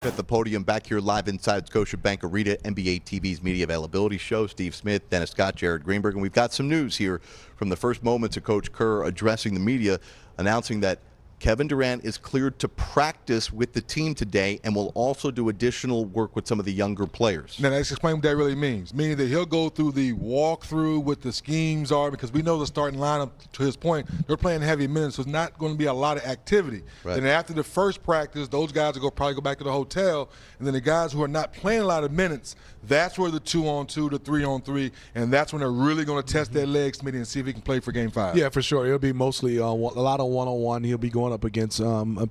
At the podium, back here live inside Scotiabank Arena, NBA TV's media availability show. Steve Smith, Dennis Scott, Jared Greenberg, and we've got some news here from the first moments of Coach Kerr addressing the media, announcing that Kevin Durant is cleared to practice with the team today and will also do additional work with some of the younger players. Now, let's explain what that really means. Meaning that he'll go through the walkthrough, what the schemes are, because we know the starting lineup, to his point, they're playing heavy minutes, so it's not going to be a lot of activity. Right. And after the first practice, those guys will probably go back to the hotel, and then the guys who are not playing a lot of minutes, that's where the 2-on-2, the 3-on-3, and that's when they're really going to test their legs, Smitty, and see if he can play for Game 5. Yeah, for sure. It'll be mostly a lot of one-on-one. He'll be going up against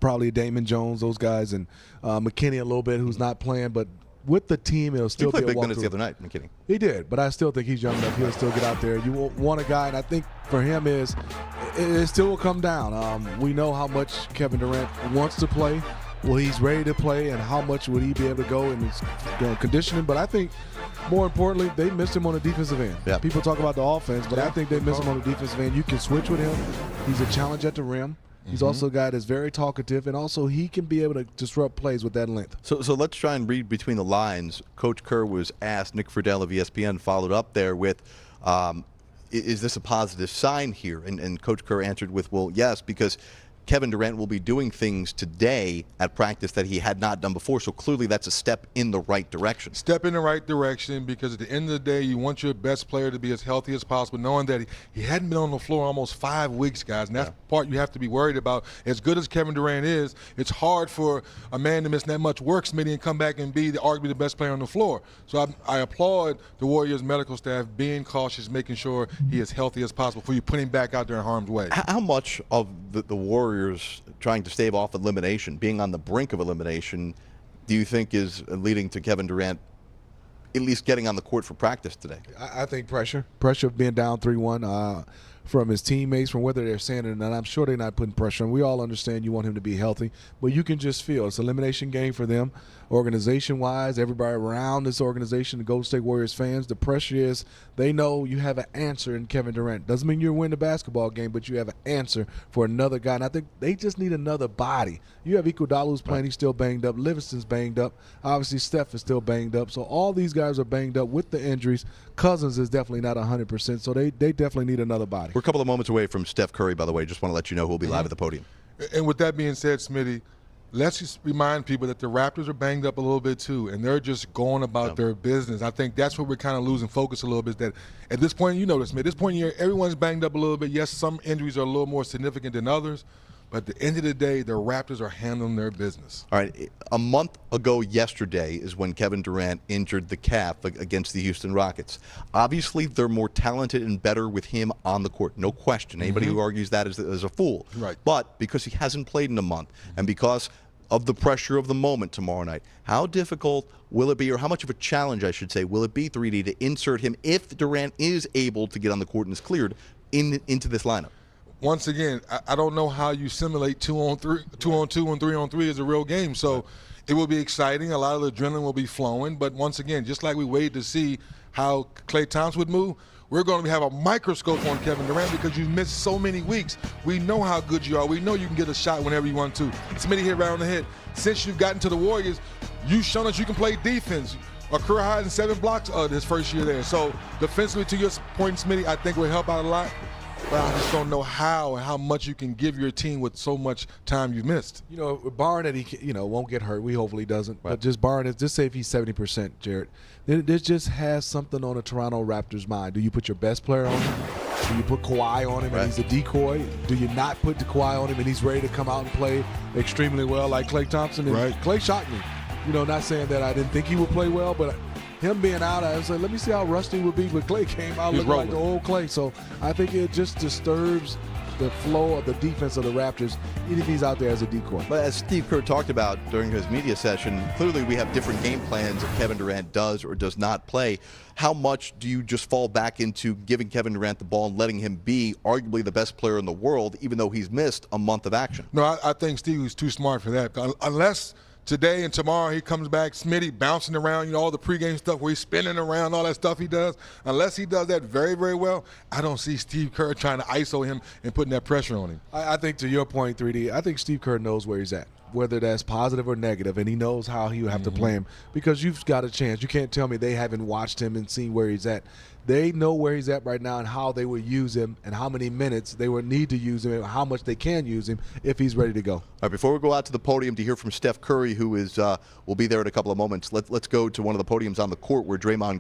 probably Damon Jones, those guys, and McKinney a little bit, who's not playing. But with the team, it'll still be a walkthrough. He played big minutes the other night, McKinney. He did, but I still think he's young enough. He'll still get out there. You want a guy, and I think for him it still will come down. We know how much Kevin Durant wants to play. Well, he's ready to play, and how much would he be able to go in his conditioning? But I think, more importantly, they missed him on the defensive end. Yep. People talk about the offense, but I think they missed him on the defensive end. You can switch with him. He's a challenge at the rim. He's also a guy that's very talkative, and also he can be able to disrupt plays with that length. So let's try and read between the lines. Coach Kerr was asked, Nick Friedel of ESPN followed up there with, is this a positive sign here? And Coach Kerr answered with, well, yes, because Kevin Durant will be doing things today at practice that he had not done before, so clearly that's a step in the right direction. Step in the right direction, because at the end of the day, you want your best player to be as healthy as possible, knowing that he hadn't been on the floor almost 5 weeks, guys, and that's part you have to be worried about. As good as Kevin Durant is, it's hard for a man to miss that much work, Smitty, and come back and be arguably the best player on the floor. So I applaud the Warriors medical staff being cautious, making sure he is healthy as possible before you put him back out there in harm's way. How much of the Warriors trying to stave off elimination, being on the brink of elimination, do you think is leading to Kevin Durant at least getting on the court for pressure today? I think pressure of being down 3-1 from his teammates, from whether they're saying it or not. I'm sure they're not putting pressure on. We all understand you want him to be healthy, but you can just feel it's an elimination game for them, organization-wise, everybody around this organization, the Golden State Warriors fans. The pressure is they know you have an answer in Kevin Durant. Doesn't mean you're winning the basketball game, but you have an answer for another guy, and I think they just need another body. You have Iguodala who's playing, he's still banged up. Livingston's banged up. Obviously, Steph is still banged up. So all these guys are banged up with the injuries. Cousins is definitely not 100%, so they definitely need another body. We're a couple of moments away from Steph Curry, by the way. Just want to let you know who will be live at the podium. And with that being said, Smitty, let's just remind people that the Raptors are banged up a little bit too, and they're just going about their business. I think that's what we're kind of losing focus a little bit, is that at this point, you know this, Smith, at this point in the year, everyone's banged up a little bit. Yes, some injuries are a little more significant than others, but at the end of the day, the Raptors are handling their business. All right, a month ago yesterday is when Kevin Durant injured the calf against the Houston Rockets. Obviously, they're more talented and better with him on the court, no question. Anybody who argues that is a fool. Right. But because he hasn't played in a month, and because of the pressure of the moment tomorrow night, how difficult will it be, or how much of a challenge, I should say, will it be, 3D, to insert him if Durant is able to get on the court and is cleared into this lineup? Once again, I don't know how you simulate 2-on-2 and 3-on-3 as a real game. So it will be exciting. A lot of the adrenaline will be flowing. But once again, just like we waited to see how Klay Thompson would move, we're going to have a microscope on Kevin Durant because you've missed so many weeks. We know how good you are. We know you can get a shot whenever you want to. Smitty hit right on the head. Since you've gotten to the Warriors, you've shown us you can play defense. A career high in 7 blocks his first year there. So defensively, to your point, Smitty, I think will help out a lot. But I just don't know how and how much you can give your team with so much time you've missed. You know, barring that he won't get hurt. We hopefully doesn't. Right. But just barring it, just say if he's 70%, Jared, then this just has something on the Toronto Raptors' mind. Do you put your best player on him? Do you put Kawhi on him and he's a decoy? Do you not put the Kawhi on him and he's ready to come out and play extremely well like Klay Thompson? And Klay shocked me. You know, not saying that I didn't think he would play well, but him being out, I was like, let me see how rusty he would be. But Klay came out looking like the old Klay. So I think it just disturbs the flow of the defense of the Raptors, even if he's out there as a decoy. But as Steve Kerr talked about during his media session, clearly we have different game plans if Kevin Durant does or does not play. How much do you just fall back into giving Kevin Durant the ball and letting him be arguably the best player in the world, even though he's missed a month of action? No, I think Steve is too smart for that. Unless today and tomorrow he comes back, Smitty bouncing around, all the pregame stuff where he's spinning around, all that stuff he does. Unless he does that very, very well, I don't see Steve Kerr trying to ISO him and putting that pressure on him. I think to your point, 3D, I think Steve Kerr knows where he's at. whether that's positive or negative, and he knows how he would have to play him because you've got a chance. You can't tell me they haven't watched him and seen where he's at. They know where he's at right now and how they would use him and how many minutes they would need to use him and how much they can use him if he's ready to go. All right, before we go out to the podium to hear from Steph Curry, who is will be there in a couple of moments, let's go to one of the podiums on the court where Draymond